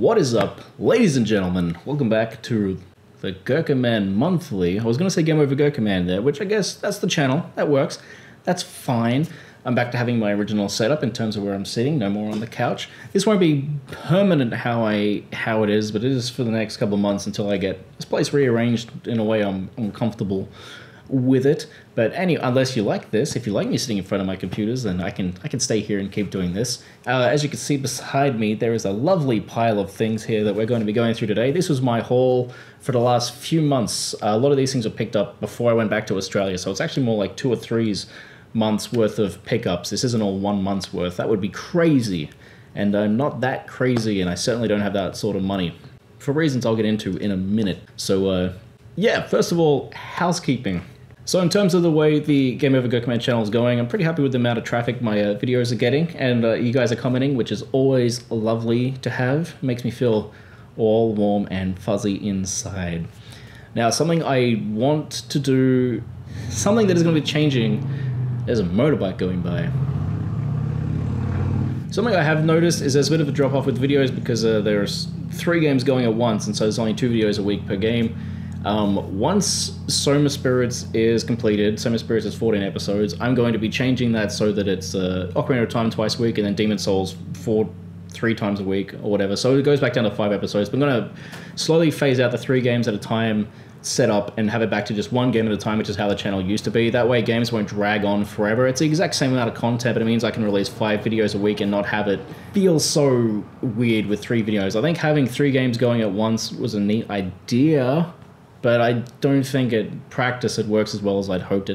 What is up, ladies and gentlemen? Welcome back to the Gerkinman Monthly. I was going to say Game Over Gerkinman there, which I guess that's the channel. That works. That's fine. I'm back to having my original setup in terms of where I'm sitting, no more on the couch. This won't be permanent how it is, but it is for the next couple of months until I get this place rearranged in a way I'm comfortable with it. But anyway, unless you like this, if you like me sitting in front of my computers, then I can stay here and keep doing this. As you can see beside me, there is a lovely pile of things here that we're going to be going through today. This was my haul for the last few months. A lot of these things were picked up before I went back to Australia, so it's actually more like 2 or 3 months worth of pickups. This isn't all 1 month's worth. That would be crazy, and I'm not that crazy, and I certainly don't have that sort of money for reasons I'll get into in a minute. So yeah, first of all, housekeeping. So in terms of the way the Game Over Gerkinman channel is going, I'm pretty happy with the amount of traffic my videos are getting, and you guys are commenting, which is always lovely to have. It makes me feel all warm and fuzzy inside. Now, something I want to do, something that is going to be changing. There's a motorbike going by. Something I have noticed is there's a bit of a drop off with videos because there's 3 games going at once, and so there's only 2 videos a week per game. Once Soma Spirits is completed, Soma Spirits is 14 episodes, I'm going to be changing that so that it's Ocarina of Time twice a week and then Demon Souls 3 times a week or whatever. So it goes back down to 5 episodes. But I'm going to slowly phase out the 3 games at a time set up and have it back to just 1 game at a time, which is how the channel used to be. That way games won't drag on forever. It's the exact same amount of content, but it means I can release 5 videos a week and not have it feel so weird with 3 videos. I think having 3 games going at once was a neat idea, but I don't think in practice it works as well as I'd hoped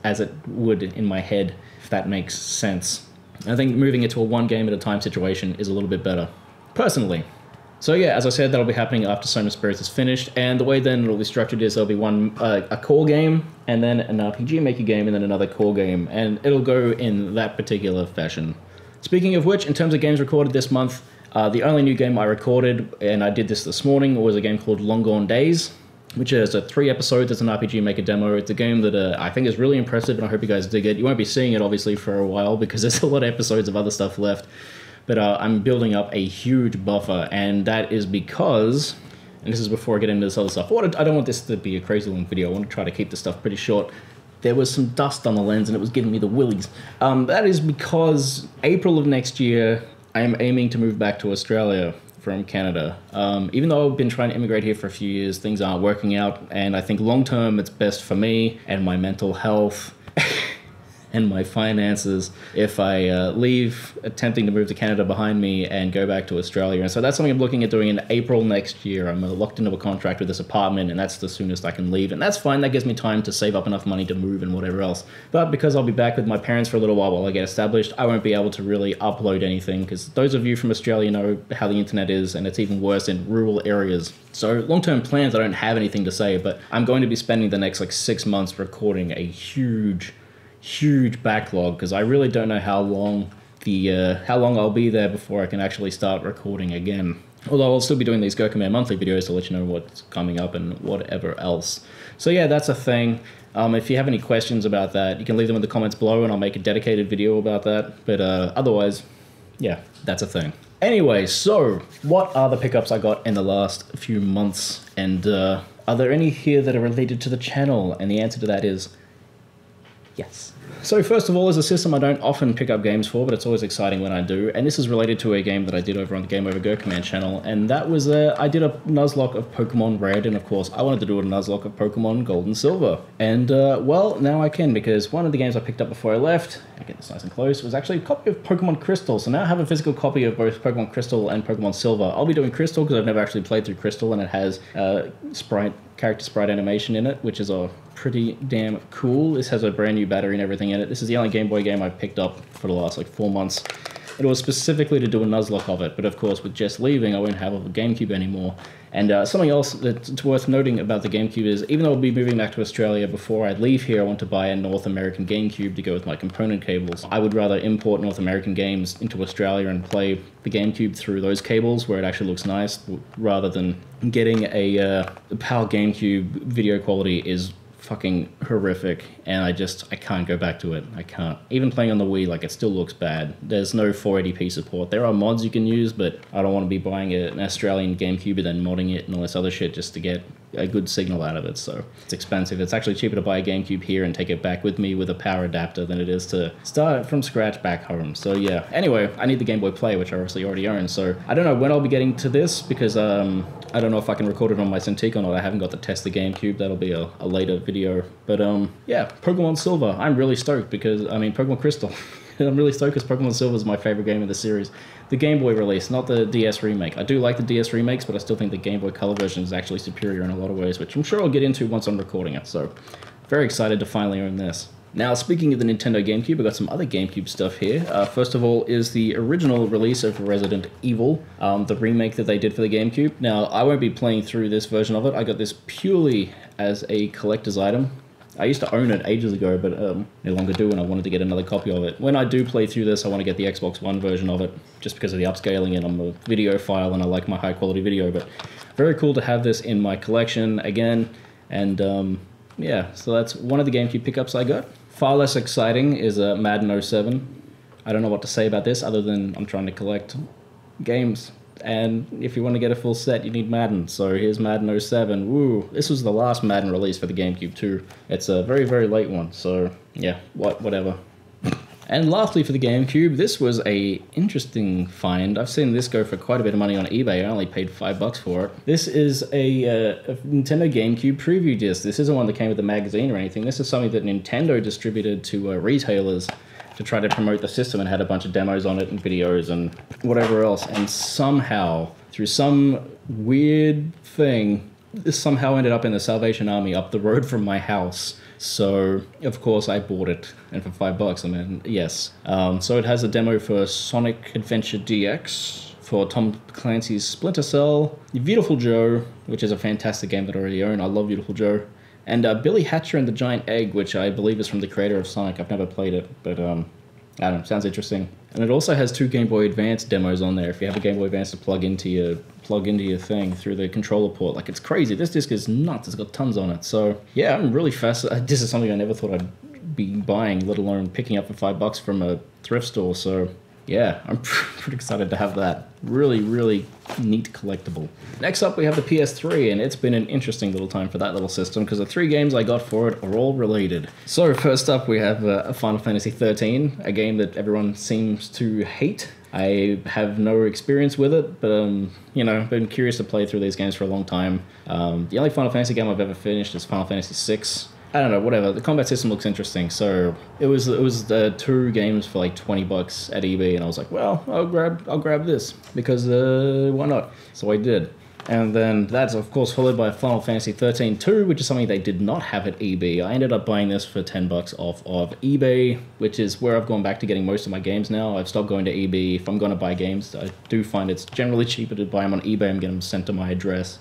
as it would in my head, if that makes sense. I think moving it to a 1 game at a time situation is a little bit better, personally. So yeah, as I said, that'll be happening after Soma Spirits is finished, and the way then it'll be structured is there'll be a core game, and then an RPG Maker game, and then another core game, and it'll go in that particular fashion. Speaking of which, in terms of games recorded this month, the only new game I recorded, and I did this morning, was a game called Long Gone Days, which is 3 episodes. It's an RPG Maker demo. It's a game that I think is really impressive, and I hope you guys dig it. You won't be seeing it, obviously, for a while, because there's a lot of episodes of other stuff left. But I'm building up a huge buffer, and that is because, and this is before I get into this other stuff, I don't want this to be a crazy long video. I want to try to keep this stuff pretty short. There was some dust on the lens, and it was giving me the willies. That is because April of next year, I am aiming to move back to Australia from Canada. Even though I've been trying to immigrate here for a few years, things aren't working out, and I think long term it's best for me and my mental health and my finances if I leave attempting to move to Canada behind me and go back to Australia. And so that's something I'm looking at doing in April next year. I'm locked into a contract with this apartment, and that's the soonest I can leave. And that's fine. That gives me time to save up enough money to move and whatever else. But because I'll be back with my parents for a little while I get established, I won't be able to really upload anything, because those of you from Australia know how the internet is, and it's even worse in rural areas. So long-term plans, I don't have anything to say, but I'm going to be spending the next 6 months recording a huge backlog, because I really don't know how long I'll be there before I can actually start recording again. Although I'll still be doing these Gerkinman Monthly videos to let you know what's coming up and whatever else. So yeah, that's a thing. If you have any questions about that, you can leave them in the comments below, and I'll make a dedicated video about that. But otherwise, yeah, that's a thing. Anyway, so what are the pickups I got in the last few months, and are there any here that are related to the channel? And the answer to that is yes. So first of all, is a system I don't often pick up games for, but it's always exciting when I do, and this is related to a game that I did over on the Game Over Gerkinman channel, and that was I did a Nuzlocke of Pokemon Red, and of course I wanted to do a Nuzlocke of Pokemon Gold and Silver. And well, now I can, because one of the games I picked up before I left, I get this nice and close, was actually a copy of Pokemon Crystal. So now I have a physical copy of both Pokemon Crystal and Pokemon Silver. I'll be doing Crystal because I've never actually played through Crystal, and it has character sprite animation in it, which is pretty damn cool. This has a brand new battery and everything in it. This is the only Game Boy game I've picked up for the last 4 months. It was specifically to do a Nuzlocke of it, but of course with Jess leaving, I won't have a Gamecube anymore. And something else that's worth noting about the Gamecube is, even though I'll be moving back to Australia, before I leave here, I want to buy a North American Gamecube to go with my component cables. I would rather import North American games into Australia and play the Gamecube through those cables where it actually looks nice, rather than getting a PAL Gamecube video quality is fucking horrific, and I can't go back to it. I can't. Even playing on the Wii, like, it still looks bad. There's no 480p support. There are mods you can use, but I don't want to be buying an Australian GameCube and then modding it and all this other shit just to get a good signal out of it, so it's expensive. It's actually cheaper to buy a GameCube here and take it back with me with a power adapter than it is to start from scratch back home. So yeah, anyway, I need the Game Boy Play, which I obviously already own, so I don't know when I'll be getting to this, because I don't know if I can record it on my Cintiq or not. I haven't got to test the GameCube. That'll be a later video, but yeah, Pokemon Silver, I'm really stoked because, I mean, Pokemon Crystal. I'm really stoked because Pokemon Silver is my favorite game in the series. The Game Boy release, not the DS remake. I do like the DS remakes, but I still think the Game Boy Color version is actually superior in a lot of ways, which I'm sure I'll get into once I'm recording it, so very excited to finally own this. Now, speaking of the Nintendo GameCube, I've got some other GameCube stuff here. First of all is the original release of Resident Evil, the remake that they did for the GameCube. Now, I won't be playing through this version of it. I got this purely as a collector's item. I used to own it ages ago, but no longer do, and I wanted to get another copy of it. When I do play through this, I want to get the Xbox One version of it, just because of the upscaling, and I'm a video file, and I like my high-quality video, but very cool to have this in my collection again, and yeah, so that's one of the GameCube pickups I got. Far less exciting is Madden 07. I don't know what to say about this, other than I'm trying to collect games. And if you want to get a full set, you need Madden. So here's Madden 07. Woo! This was the last Madden release for the GameCube too. It's a very, very late one. So yeah, whatever. And lastly for the GameCube, this was a interesting find. I've seen this go for quite a bit of money on eBay. I only paid $5 for it. This is a Nintendo GameCube Preview disc. This isn't one that came with a magazine or anything. This is something that Nintendo distributed to retailers to try to promote the system, and had a bunch of demos on it and videos and whatever else. And somehow, through some weird thing, this somehow ended up in the Salvation Army up the road from my house. So, of course, I bought it, and for $5, I mean, yes. So it has a demo for Sonic Adventure DX, for Tom Clancy's Splinter Cell, Beautiful Joe, which is a fantastic game that I already own. I love Beautiful Joe. And Billy Hatcher and the Giant Egg, which I believe is from the creator of Sonic. I've never played it, but I don't know, sounds interesting. And it also has 2 Game Boy Advance demos on there if you have a Game Boy Advance to plug into your thing through the controller port. Like, it's crazy. This disc is nuts. It's got tons on it. So yeah, I'm really fascinated. This is something I never thought I'd be buying, let alone picking up for $5 from a thrift store. So yeah, I'm pretty excited to have that. Really, really neat collectible. Next up, we have the PS3, and it's been an interesting little time for that little system, because the 3 games I got for it are all related. So first up, we have Final Fantasy XIII, a game that everyone seems to hate. I have no experience with it, but, you know, I've been curious to play through these games for a long time. The only Final Fantasy game I've ever finished is Final Fantasy VI. I don't know, whatever. The combat system looks interesting, so it was 2 games for like $20 at eBay, and I was like, well, I'll grab this because why not? So I did. And then that's of course followed by Final Fantasy XIII 2, which is something they did not have at eBay. I ended up buying this for $10 off of eBay, which is where I've gone back to getting most of my games now. I've stopped going to eBay. If I'm going to buy games, I do find it's generally cheaper to buy them on eBay and get them sent to my address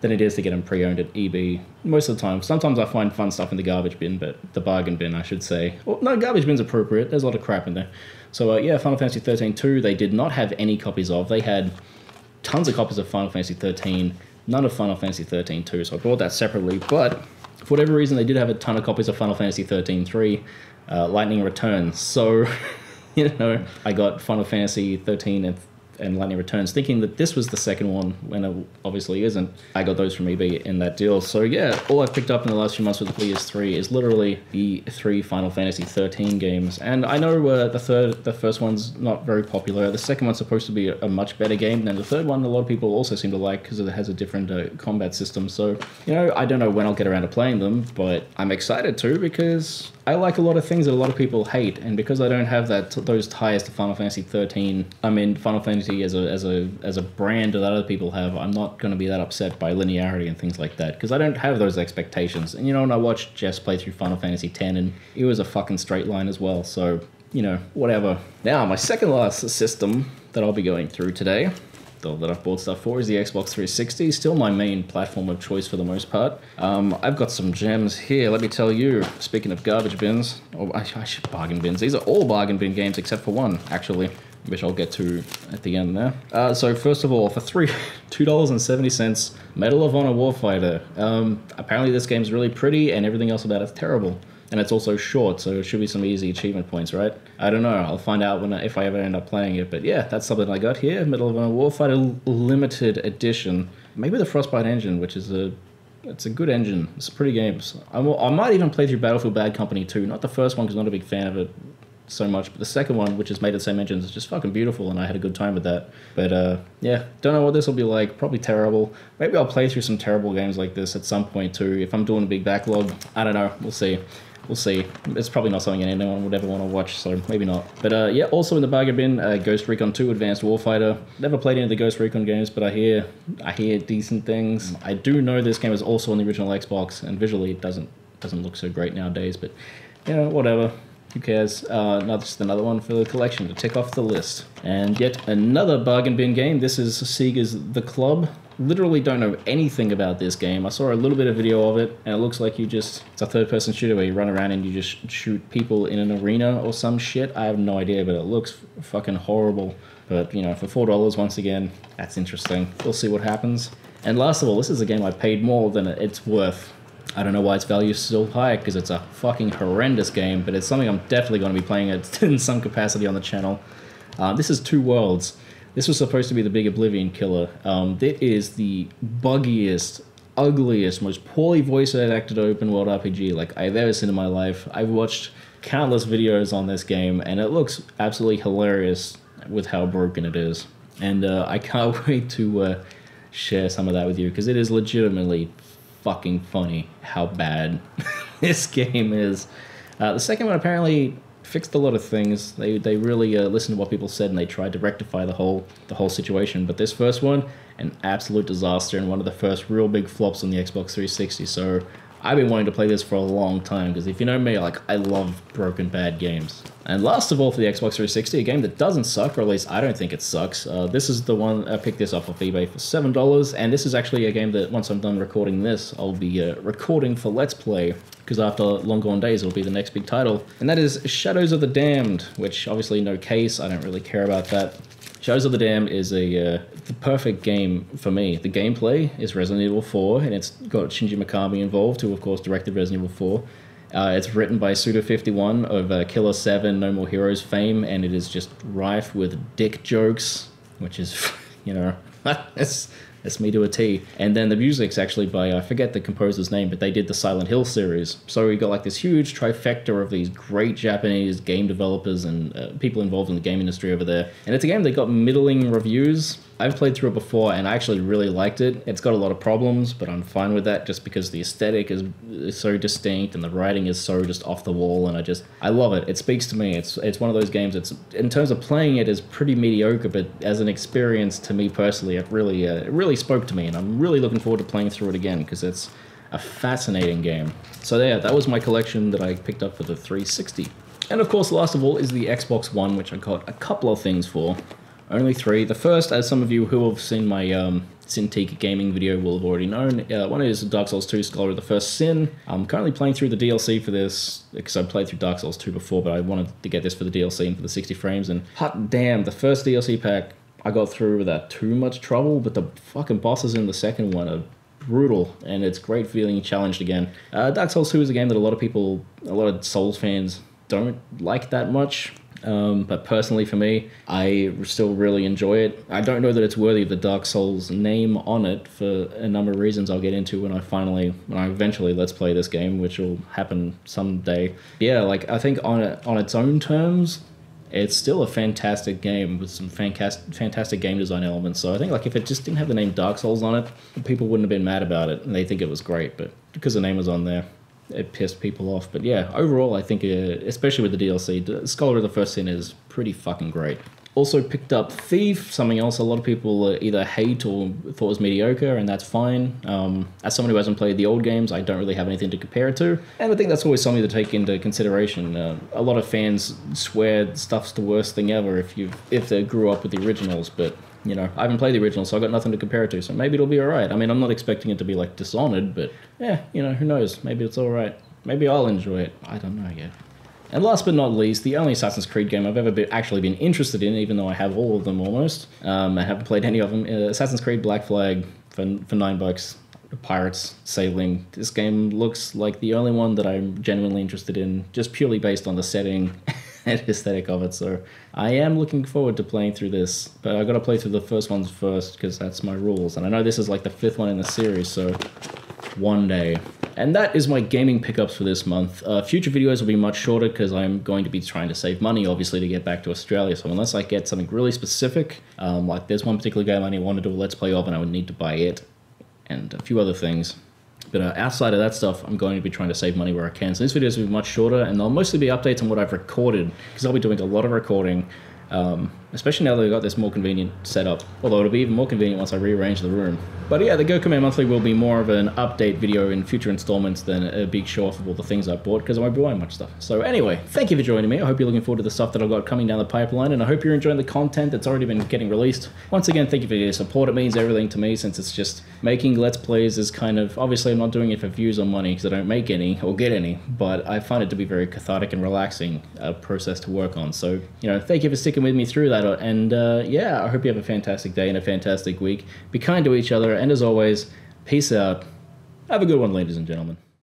than it is to get them pre-owned at eBay most of the time. Sometimes I find fun stuff in the garbage bin, but the bargain bin, I should say. Well, no, garbage bin's appropriate. There's a lot of crap in there. So yeah, Final Fantasy XIII 2, they did not have any copies of. They had tons of copies of Final Fantasy XIII, none of Final Fantasy XIII 2, so I bought that separately. But for whatever reason, they did have a ton of copies of Final Fantasy XIII 3, Lightning Returns. So, you know, I got Final Fantasy XIII and Lightning Returns, thinking that this was the second one, when it obviously isn't. I got those from eBay in that deal. So yeah, all I've picked up in the last few months with the PS3 is literally the 3 Final Fantasy XIII games. And I know the first one's not very popular. The second one's supposed to be a much better game, and the third one a lot of people also seem to like because it has a different combat system. So, you know, I don't know when I'll get around to playing them, but I'm excited to, because I like a lot of things that a lot of people hate, and because I don't have those ties to Final Fantasy XIII, I mean Final Fantasy as a brand that other people have, I'm not going to be that upset by linearity and things like that, because I don't have those expectations. And you know, when I watched Jess play through Final Fantasy X, and it was a fucking straight line as well, so, you know, whatever. Now, my second last system that I'll be going through today, that I've bought stuff for, is the Xbox 360. Still my main platform of choice for the most part. I've got some gems here, let me tell you. Speaking of garbage bins, or I should bargain bins. These are all bargain bin games except for one, actually. which I'll get to at the end there. So first of all, for $2.70, Medal of Honor Warfighter. Apparently this game's really pretty and everything else about it's terrible. And it's also short, so it should be some easy achievement points, right? I don't know, I'll find out if I ever end up playing it. But yeah, that's something I got here, Medal of Honor Warfighter Limited Edition. Maybe the Frostbite engine, which is it's a good engine. It's a pretty game. I might even play through Battlefield Bad Company 2. Not the first one, because I'm not a big fan of it so much, but the second one, which is made of the same engines, is just fucking beautiful, and I had a good time with that. But yeah, don't know what this will be like. Probably terrible. Maybe I'll play through some terrible games like this at some point too, if I'm doing a big backlog. I don't know. We'll see. We'll see. It's probably not something anyone would ever want to watch, so maybe not. But yeah, also in the bargain bin, Ghost Recon 2 Advanced Warfighter. Never played any of the Ghost Recon games, but I hear decent things. I do know this game is also on the original Xbox, and visually it doesn't look so great nowadays, but you know, whatever. Who cares? Just another one for the collection to tick off the list. And yet another bargain bin game. This is Sega's The Club. Literally don't know anything about this game. I saw a little bit of video of it, and it looks like it's a third-person shooter where you run around and you just shoot people in an arena or some shit. I have no idea, but it looks fucking horrible. But, you know, for $4, once again, that's interesting. We'll see what happens. And last of all, this is a game I paid more than it's worth. I don't know why its value is still high, because it's a fucking horrendous game, but it's something I'm definitely going to be playing it in some capacity on the channel. This is Two Worlds. This was supposed to be the big Oblivion killer. It is the buggiest, ugliest, most poorly voice-acted open world RPG like I've ever seen in my life. I've watched countless videos on this game, and it looks absolutely hilarious with how broken it is. And I can't wait to share some of that with you, because it is legitimately fucking funny how bad this game is. The second one apparently fixed a lot of things. They really listened to what people said, and they tried to rectify the whole situation. But this first one, an absolute disaster, and one of the first real big flops on the Xbox 360. So I've been wanting to play this for a long time, because if you know me, like, I love broken bad games. And last of all, for the Xbox 360, a game that doesn't suck, or at least I don't think it sucks. This is the one, I picked this up off eBay for $7, and this is actually a game that once I'm done recording this, I'll be recording for Let's Play, because after Long Gone Days, it'll be the next big title. And that is Shadows of the Damned, which obviously no case, I don't really care about that. Shadows of the Damned is the perfect game for me. The gameplay is Resident Evil 4, and it's got Shinji Mikami involved, who of course directed Resident Evil 4. It's written by Suda51 of Killer 7, No More Heroes fame, and it is just rife with dick jokes, which is, you know, that's me to a T. And then the music's actually by, I forget the composer's name, but they did the Silent Hill series. So we got like this huge trifecta of these great Japanese game developers and people involved in the game industry over there. And it's a game that got middling reviews. I've played through it before, and I actually really liked it. It's got a lot of problems, but I'm fine with that just because the aesthetic is so distinct and the writing is so just off the wall, and I love it. It speaks to me. It's one of those games that's, in terms of playing it, is pretty mediocre, but as an experience to me personally, it really spoke to me, and I'm really looking forward to playing through it again because it's a fascinating game. So yeah, that was my collection that I picked up for the 360. And of course, last of all is the Xbox One, which I got a couple of things for. Only 3. The first, as some of you who have seen my Cintiq gaming video will have already known, one is Dark Souls 2 Scholar of the First Sin. I'm currently playing through the DLC for this, because I played through Dark Souls 2 before, but I wanted to get this for the DLC and for the 60 frames, and hot damn, the first DLC pack I got through without too much trouble, but the fucking bosses in the second one are brutal, and it's great feeling challenged again. Dark Souls 2 is a game that a lot of Souls fans don't like that much. But personally for me, I still really enjoy it. I don't know that it's worthy of the Dark Souls name on it for a number of reasons I'll get into when I eventually Let's Play this game, which will happen someday. Yeah, like, I think on its own terms, it's still a fantastic game with some fantastic game design elements. So I think, like, if it just didn't have the name Dark Souls on it, people wouldn't have been mad about it, and they think it was great, but because the name was on there, it pissed people off. But yeah, overall, I think, especially with the DLC, Scholar of the First Sin is pretty fucking great. Also picked up Thief, something else a lot of people either hate or thought was mediocre, and that's fine. As someone who hasn't played the old games, I don't really have anything to compare it to, and I think that's always something to take into consideration. A lot of fans swear stuff's the worst thing ever if they grew up with the originals, but you know, I haven't played the original, so I've got nothing to compare it to, so maybe it'll be alright. I mean, I'm not expecting it to be like Dishonored, but yeah, you know, who knows, maybe it's alright. Maybe I'll enjoy it, I don't know yet. And last but not least, the only Assassin's Creed game I've ever actually been interested in, even though I have all of them almost, I haven't played any of them, Assassin's Creed Black Flag for $9. Pirates, sailing. This game looks like the only one that I'm genuinely interested in, just purely based on the setting and aesthetic of it. So I am looking forward to playing through this, but I got to play through the first ones first because that's my rules. And I know this is like the 5th one in the series, so one day. And that is my gaming pickups for this month. Future videos will be much shorter because I'm going to be trying to save money, obviously, to get back to Australia. So unless I get something really specific, like there's one particular game I want to do a Let's Play of and I would need to buy it, and a few other things. But outside of that stuff, I'm going to be trying to save money where I can. So these videos will be much shorter, and they'll mostly be updates on what I've recorded, because I'll be doing a lot of recording, especially now that I've got this more convenient setup. Although it'll be even more convenient once I rearrange the room. But yeah, the Gerkinman Monthly will be more of an update video in future installments than a big show-off of all the things I bought, because I won't be buying much stuff. So anyway, thank you for joining me. I hope you're looking forward to the stuff that I've got coming down the pipeline, and I hope you're enjoying the content that's already been getting released. Once again, thank you for your support. It means everything to me, since it's just making Let's Plays is kind of, obviously I'm not doing it for views or money, because I don't make any, or get any, but I find it to be very cathartic and relaxing process to work on. So, you know, thank you for sticking with me through that, and yeah, I hope you have a fantastic day and a fantastic week. Be kind to each other, and as always, peace out. Have a good one, ladies and gentlemen.